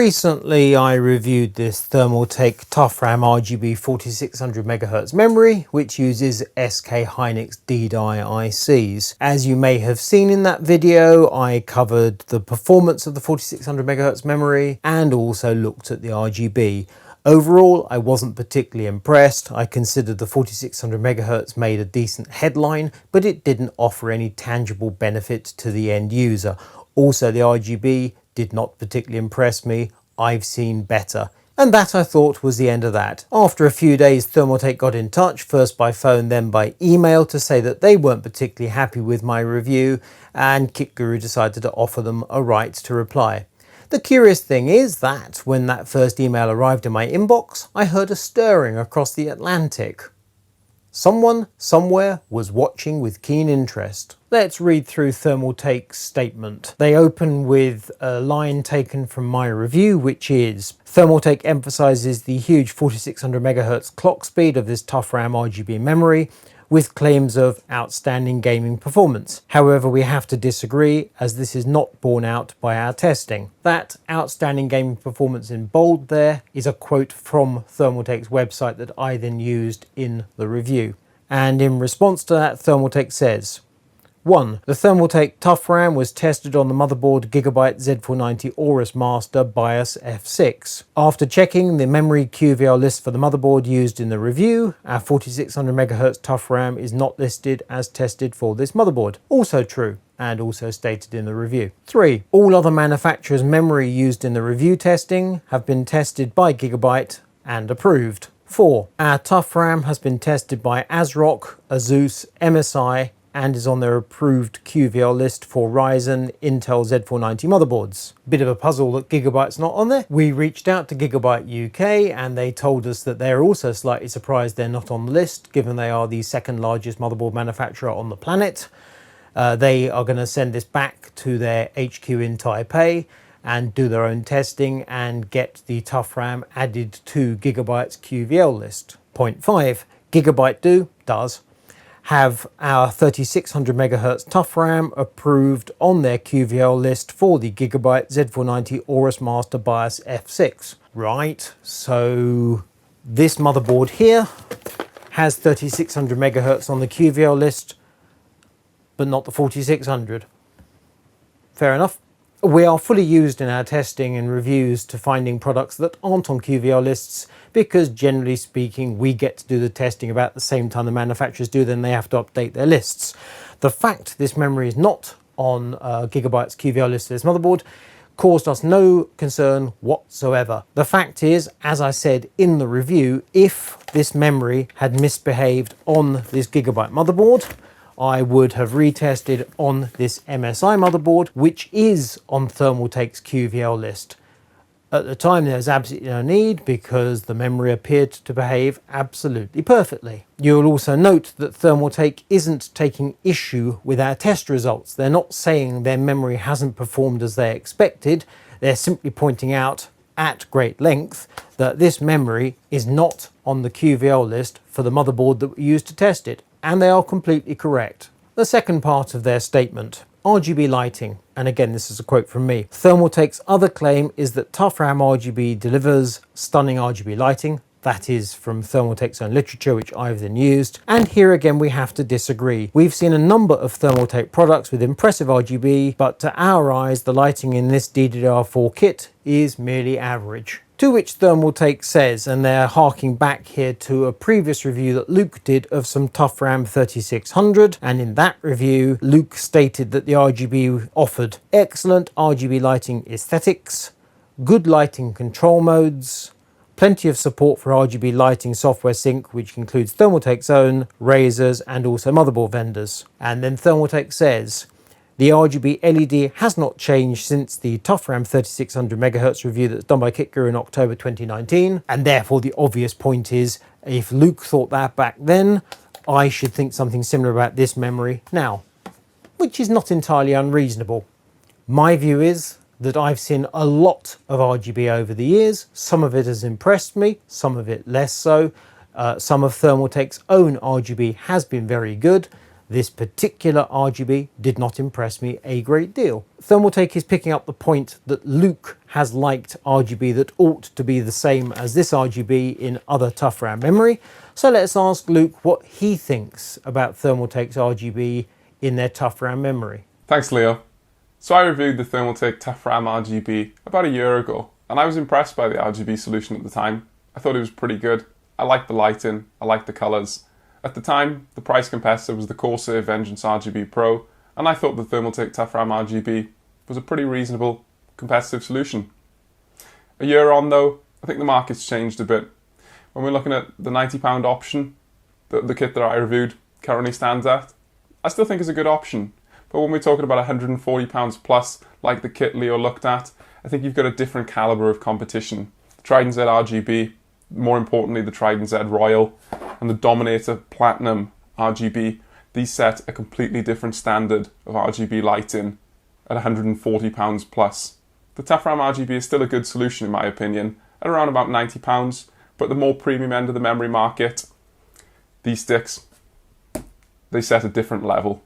Recently I reviewed this Thermaltake Tough RAM RGB 4600 MHz memory, which uses SK Hynix D-Die ICs. As you may have seen in that video, I covered the performance of the 4600 MHz memory and also looked at the RGB. Overall, I wasn't particularly impressed. I considered the 4600 MHz made a decent headline, but it didn't offer any tangible benefit to the end user. Also, the RGB did not particularly impress me. I've seen better. And that, I thought, was the end of that. After a few days, Thermaltake got in touch, first by phone, then by email, to say that they weren't particularly happy with my review, and KitGuru decided to offer them a right to reply. The curious thing is that when that first email arrived in my inbox, I heard a stirring across the Atlantic. Someone, somewhere, was watching with keen interest. Let's read through Thermaltake's statement. They open with a line taken from my review, which is, Thermaltake emphasizes the huge 4600 MHz clock speed of this tough RAM RGB memory, with claims of outstanding gaming performance. However, we have to disagree, as this is not borne out by our testing. That outstanding gaming performance in bold there is a quote from Thermaltake's website that I then used in the review. And in response to that, Thermaltake says, 1. The Thermaltake Tough RAM was tested on the motherboard Gigabyte Z490 Aorus Master BIOS F6. After checking the memory QVL list for the motherboard used in the review, our 4600 MHz Tough RAM is not listed as tested for this motherboard. Also true, and also stated in the review. 3. All other manufacturers' memory used in the review testing have been tested by Gigabyte and approved. 4. Our Tough RAM has been tested by ASRock, Asus, MSI, and is on their approved QVL list for Ryzen Intel Z490 motherboards. Bit of a puzzle that Gigabyte's not on there. We reached out to Gigabyte UK and they told us that they're also slightly surprised they're not on the list, given they are the second largest motherboard manufacturer on the planet. They are going to send this back to their HQ in Taipei and do their own testing and get the Tough RAM added to Gigabyte's QVL list. Point 5. Gigabyte does have our 3600 MHz Tough RAM approved on their QVL list for the Gigabyte Z490 Aorus Master BIOS F6. Right, so this motherboard here has 3600 MHz on the QVL list, but not the 4600. Fair enough. We are fully used in our testing and reviews to finding products that aren't on QVL lists, because generally speaking we get to do the testing about the same time the manufacturers do, then they have to update their lists. The fact this memory is not on Gigabyte's QVL list of this motherboard caused us no concern whatsoever. The fact is, as I said in the review, if this memory had misbehaved on this Gigabyte motherboard, I would have retested on this MSI motherboard, which is on Thermaltake's QVL list. At the time there was absolutely no need, because the memory appeared to behave absolutely perfectly. You'll also note that Thermaltake isn't taking issue with our test results. They're not saying their memory hasn't performed as they expected. They're simply pointing out at great length that this memory is not on the QVL list for the motherboard that we used to test it. And they are completely correct. The second part of their statement, RGB lighting, and again this is a quote from me. Thermaltake's other claim is that Tough RAM RGB delivers stunning RGB lighting. That is from Thermaltake's own literature, which I've then used. And here again we have to disagree. We've seen a number of Thermaltake products with impressive RGB, but to our eyes the lighting in this DDR4 kit is merely average. To which Thermaltake says, and they're harking back here to a previous review that Luke did of some Tough RAM 3600, and in that review Luke stated that the RGB offered excellent RGB lighting aesthetics, good lighting control modes, plenty of support for RGB lighting software sync, which includes Thermaltake's own, Razer's, and also motherboard vendors. And then Thermaltake says, the RGB LED has not changed since the Tough RAM 3600 MHz review that's done by KitGuru in October 2019, and therefore the obvious point is, if Luke thought that back then, I should think something similar about this memory now, which is not entirely unreasonable. My view is that I've seen a lot of RGB over the years. Some of it has impressed me, some of it less so. Some of Thermaltake's own RGB has been very good. This particular RGB did not impress me a great deal. Thermaltake is picking up the point that Luke has liked RGB that ought to be the same as this RGB in other tough RAM memory. So let's ask Luke what he thinks about Thermaltake's RGB in their tough RAM memory. Thanks, Leo. So I reviewed the Thermaltake tough RAM RGB about a year ago, and I was impressed by the RGB solution at the time. I thought it was pretty good. I liked the lighting, I liked the colours. At the time, the price competitor was the Corsair Vengeance RGB Pro, and I thought the Thermaltake tough RAM RGB was a pretty reasonable competitive solution. A year on though, I think the market's changed a bit. When we're looking at the £90 option that the kit that I reviewed currently stands at, I still think it's a good option. But when we're talking about £140 plus, like the kit Leo looked at, I think you've got a different calibre of competition. The Trident Z RGB, more importantly the Trident Z Royal, and the Dominator Platinum RGB, these set a completely different standard of RGB lighting at £140 plus. The tough RAM RGB is still a good solution in my opinion, at around about £90, but the more premium end of the memory market, these sticks, they set a different level.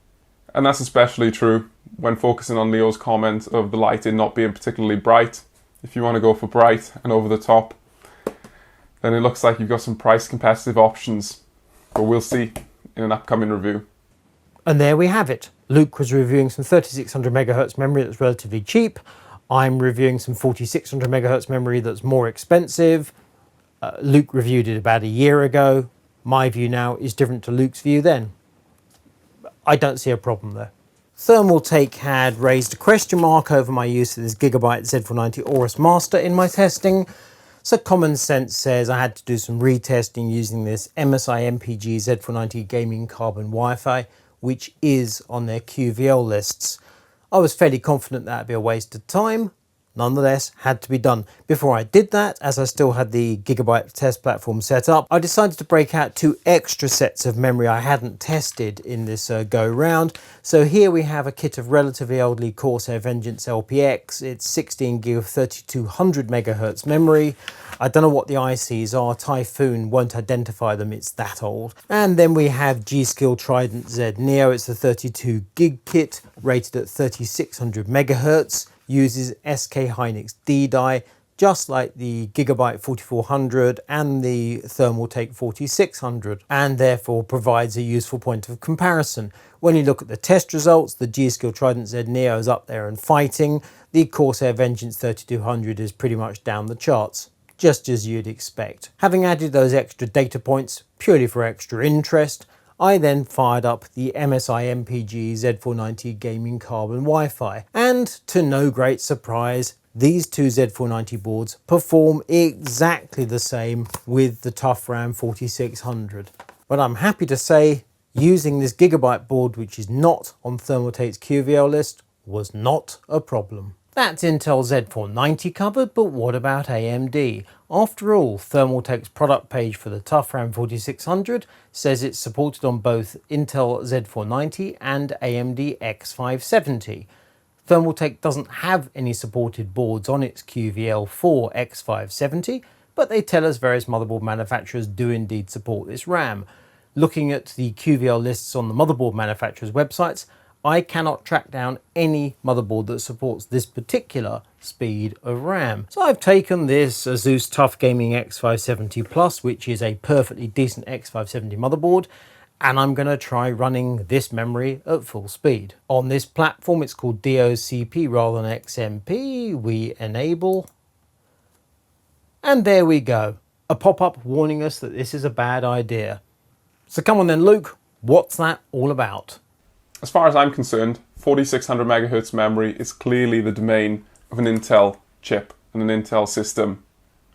And that's especially true when focusing on Leo's comment of the lighting not being particularly bright. If you want to go for bright and over the top, then it looks like you've got some price competitive options, but we'll see in an upcoming review. And there we have it. Luke was reviewing some 3600 megahertz memory that's relatively cheap. I'm reviewing some 4600 megahertz memory that's more expensive. Luke reviewed it about a year ago. My view now is different to Luke's view then. I don't see a problem there. Thermaltake had raised a question mark over my use of this Gigabyte Z490 Aorus Master in my testing. So common sense says I had to do some retesting using this MSI MPG Z490 Gaming Carbon Wi-Fi, which is on their QVL lists. I was fairly confident that would be a waste of time. Nonetheless, had to be done. Before I did that, as I still had the Gigabyte test platform set up, I decided to break out 2 extra sets of memory I hadn't tested in this go round. So here we have a kit of relatively elderly Corsair Vengeance LPX. It's 16 gig of 3200 megahertz memory. I don't know what the ICs are. Typhoon won't identify them, it's that old. And then we have G.Skill Trident Z Neo. It's the 32 gig kit, rated at 3600 megahertz. Uses SK Hynix D-Die, just like the Gigabyte 4400 and the Thermaltake 4600, and therefore provides a useful point of comparison. When you look at the test results, the G.Skill Trident Z Neo is up there and fighting. The Corsair Vengeance 3200 is pretty much down the charts, just as you'd expect. Having added those extra data points purely for extra interest, I then fired up the MSI MPG Z490 Gaming Carbon Wi-Fi, and to no great surprise, these 2 Z490 boards perform exactly the same with the Tough RAM 4600. But I'm happy to say using this Gigabyte board, which is not on Thermaltake's QVL list, was not a problem. That's Intel Z490 covered, but what about AMD? After all, Thermaltake's product page for the Tough RAM 4600 says it's supported on both Intel Z490 and AMD X570. Thermaltake doesn't have any supported boards on its QVL for X570, but they tell us various motherboard manufacturers do indeed support this RAM. Looking at the QVL lists on the motherboard manufacturers' websites, I cannot track down any motherboard that supports this particular speed of RAM. So I've taken this Asus TUF Gaming X570 Plus, which is a perfectly decent X570 motherboard, and I'm going to try running this memory at full speed. On this platform, it's called DOCP rather than XMP. We enable, and there we go. A pop-up warning us that this is a bad idea. So come on then, Luke, what's that all about? As far as I'm concerned, 4600 MHz memory is clearly the domain of an Intel chip and an Intel system.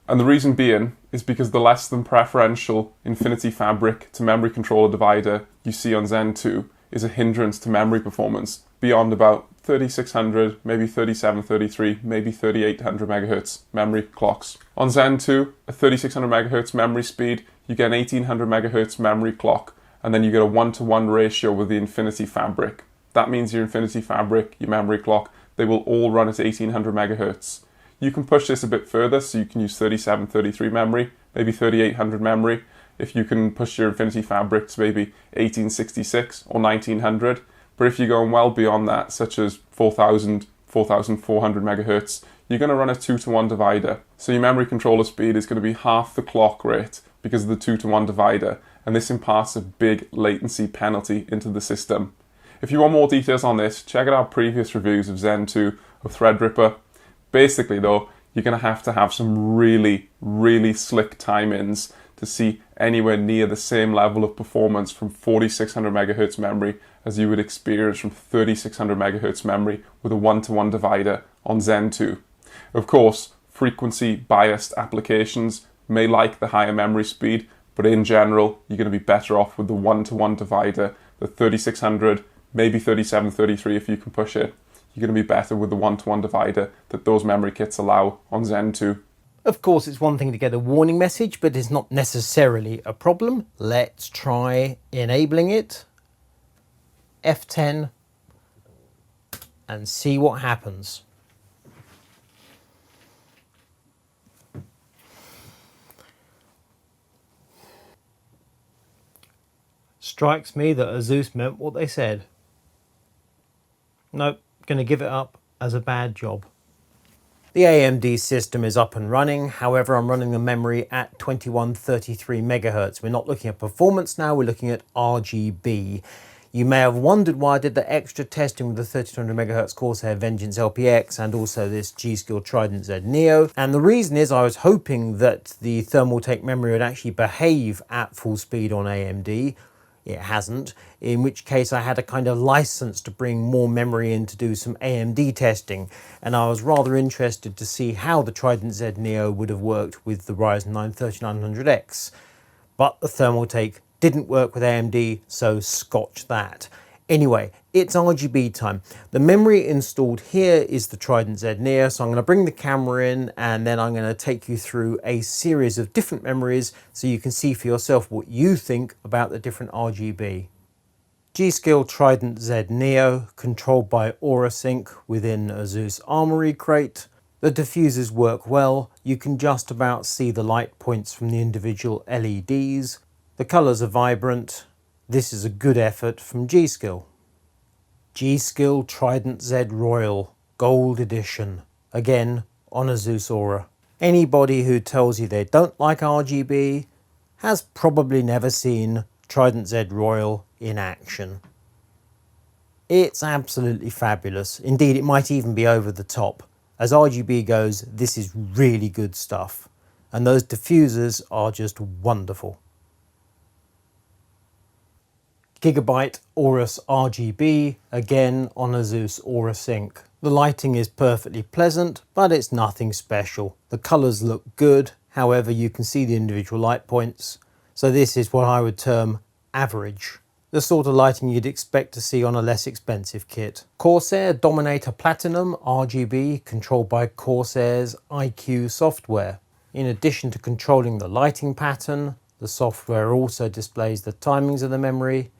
And the reason being is because the less than preferential Infinity Fabric to memory controller divider you see on Zen 2 is a hindrance to memory performance beyond about 3600, maybe 3733, maybe 3800 MHz memory clocks. On Zen 2, at 3600 MHz memory speed, you get an 1800 MHz memory clock, and then you get a 1-to-1 ratio with the Infinity Fabric. That means your Infinity Fabric, your memory clock, they will all run at 1800 MHz. You can push this a bit further, so you can use 3733 memory, maybe 3800 memory. if you can push your Infinity Fabric to maybe 1866 or 1900. But if you're going well beyond that, such as 4000, 4400 megahertz, you're going to run a 2-to-1 divider. So your memory controller speed is going to be half the clock rate because of the 2-to-1 divider, and this imparts a big latency penalty into the system. If you want more details on this, check out our previous reviews of Zen 2 or Threadripper. Basically though, you're going to have some really, really slick time-ins to see anywhere near the same level of performance from 4600 megahertz memory as you would experience from 3600 megahertz memory with a 1-to-1 divider on Zen 2. Of course, frequency biased applications may like the higher memory speed, but in general, you're going to be better off with the 1-to-1 divider, the 3600, maybe 3733 if you can push it. You're going to be better with the 1-to-1 divider that those memory kits allow on Zen 2. Of course, it's one thing to get a warning message, but it's not necessarily a problem. Let's try enabling it. F10 and see what happens. Strikes me that Asus meant what they said. Nope, going to give it up as a bad job. The AMD system is up and running, however I'm running the memory at 2133 megahertz. We're not looking at performance now, we're looking at RGB. You may have wondered why I did the extra testing with the 3200 megahertz Corsair Vengeance LPX and also this G-Skill Trident Z Neo. And the reason is I was hoping that the Thermaltake memory would actually behave at full speed on AMD. It hasn't, in which case I had a kind of license to bring more memory in to do some AMD testing, and I was rather interested to see how the Trident Z Neo would have worked with the Ryzen 9 3900X. But the Thermaltake didn't work with AMD, so scotch that. Anyway, it's RGB time. The memory installed here is the Trident Z Neo, so I'm going to bring the camera in and then I'm going to take you through a series of different memories so you can see for yourself what you think about the different RGB. G-Skill Trident Z Neo, controlled by AuraSync within Asus Armoury Crate. The diffusers work well. You can just about see the light points from the individual LEDs. The colours are vibrant. This is a good effort from G-Skill. G-Skill Trident Z Royal Gold Edition, again on Asus Aura. Anybody who tells you they don't like RGB has probably never seen Trident Z Royal in action. It's absolutely fabulous. Indeed, it might even be over the top. As RGB goes, this is really good stuff. And those diffusers are just wonderful. Gigabyte Aorus RGB, again on Asus AuraSync. The lighting is perfectly pleasant, but it's nothing special. The colours look good, however you can see the individual light points. So this is what I would term average. The sort of lighting you'd expect to see on a less expensive kit. Corsair Dominator Platinum RGB, controlled by Corsair's IQ software. In addition to controlling the lighting pattern, the software also displays the timings of the memory,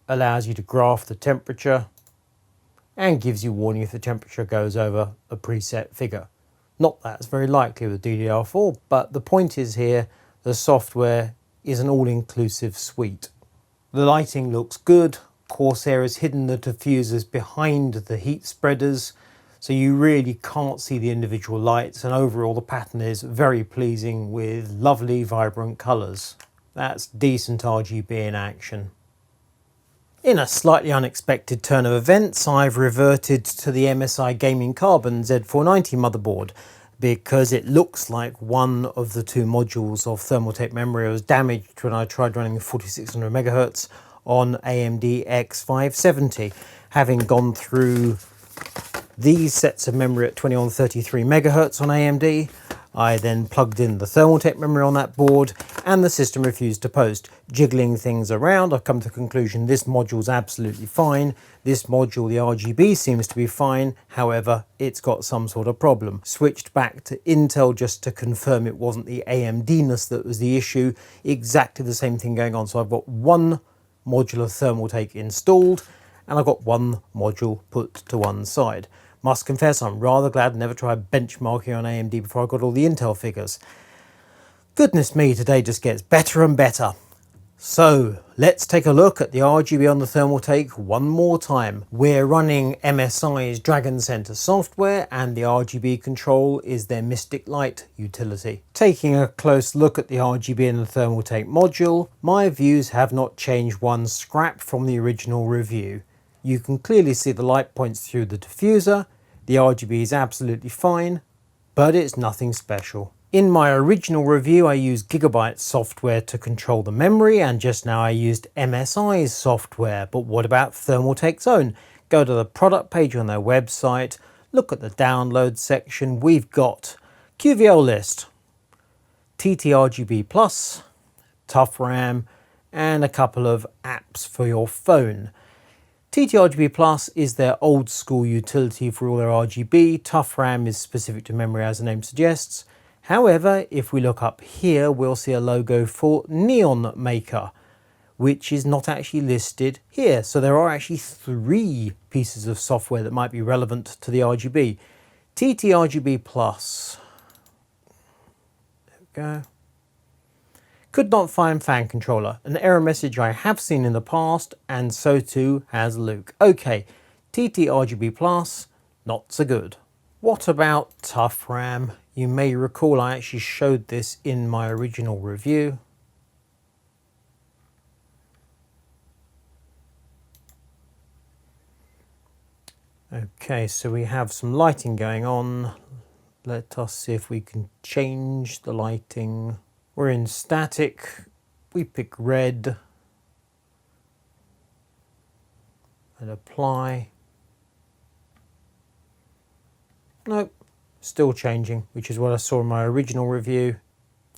allows you to graph the temperature, and gives you warning if the temperature goes over a preset figure. Not that it's very likely with DDR4, but the point is here, the software is an all-inclusive suite. The lighting looks good. Corsair has hidden the diffusers behind the heat spreaders, so you really can't see the individual lights, and overall the pattern is very pleasing with lovely vibrant colours. That's decent RGB in action. In a slightly unexpected turn of events, I've reverted to the MSI Gaming Carbon Z490 motherboard because it looks like one of the two modules of Thermaltake memory was damaged when I tried running 4600 MHz on AMD X570. Having gone through these sets of memory at 2133 MHz on AMD, I then plugged in the Thermaltake memory on that board and the system refused to post. Jiggling things around, I've come to the conclusion this module's absolutely fine. This module, the RGB, seems to be fine. However, it's got some sort of problem. Switched back to Intel just to confirm it wasn't the AMD-ness that was the issue. Exactly the same thing going on. So I've got one module of Thermaltake installed and I've got one module put to one side. Must confess, I'm rather glad I never tried benchmarking on AMD before I got all the Intel figures. Goodness me, today just gets better and better. So let's take a look at the RGB on the Thermaltake one more time. We're running MSI's Dragon Center software and the RGB control is their Mystic Light utility. Taking a close look at the RGB in the Thermaltake module, my views have not changed one scrap from the original review. You can clearly see the light points through the diffuser, the RGB is absolutely fine, but it's nothing special. In my original review, I used Gigabyte software to control the memory, and just now I used MSI's software. But what about Thermaltake's own? Go to the product page on their website, look at the download section. We've got QVL list, TTRGB+, Tough RAM, and a couple of apps for your phone. TTRGB Plus is their old school utility for all their RGB. Tough RAM is specific to memory, as the name suggests. However, if we look up here, we'll see a logo for Neon Maker, which is not actually listed here. So there are actually 3 pieces of software that might be relevant to the RGB. TTRGB Plus. There we go. Could not find fan controller, an error message I have seen in the past, and so too has Luke. Okay, TTRGB Plus, not so good. What about Tough RAM? You may recall I actually showed this in my original review. Okay, so we have some lighting going on. Let us see if we can change the lighting. We're in static, we pick red and apply. Nope, still changing, which is what I saw in my original review.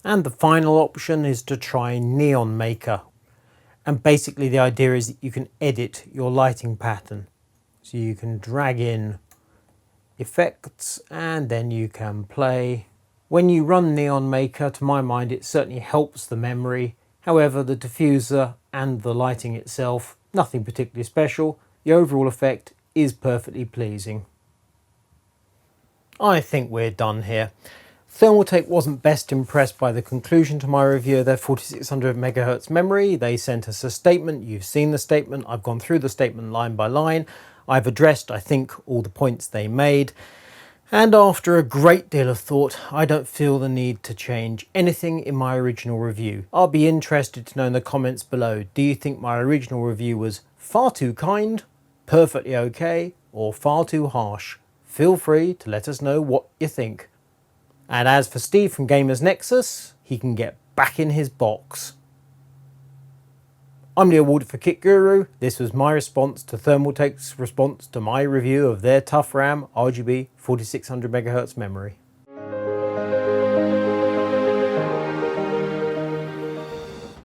And the final option is to try Neon Maker. And basically the idea is that you can edit your lighting pattern. So you can drag in effects and then you can play. When you run Neon Maker, to my mind, it certainly helps the memory. However, the diffuser and the lighting itself, nothing particularly special. The overall effect is perfectly pleasing. I think we're done here. Thermaltake wasn't best impressed by the conclusion to my review of their 4600 MHz memory. They sent us a statement. You've seen the statement. I've gone through the statement line by line. I've addressed, I think, all the points they made. And after a great deal of thought, I don't feel the need to change anything in my original review. I'll be interested to know in the comments below, do you think my original review was far too kind, perfectly okay, or far too harsh? Feel free to let us know what you think. And as for Steve from Gamers Nexus, he can get back in his box. I'm Leo Walter for KitGuru. This was my response to Thermaltake's response to my review of their Tough RAM RGB 4600 MHz memory.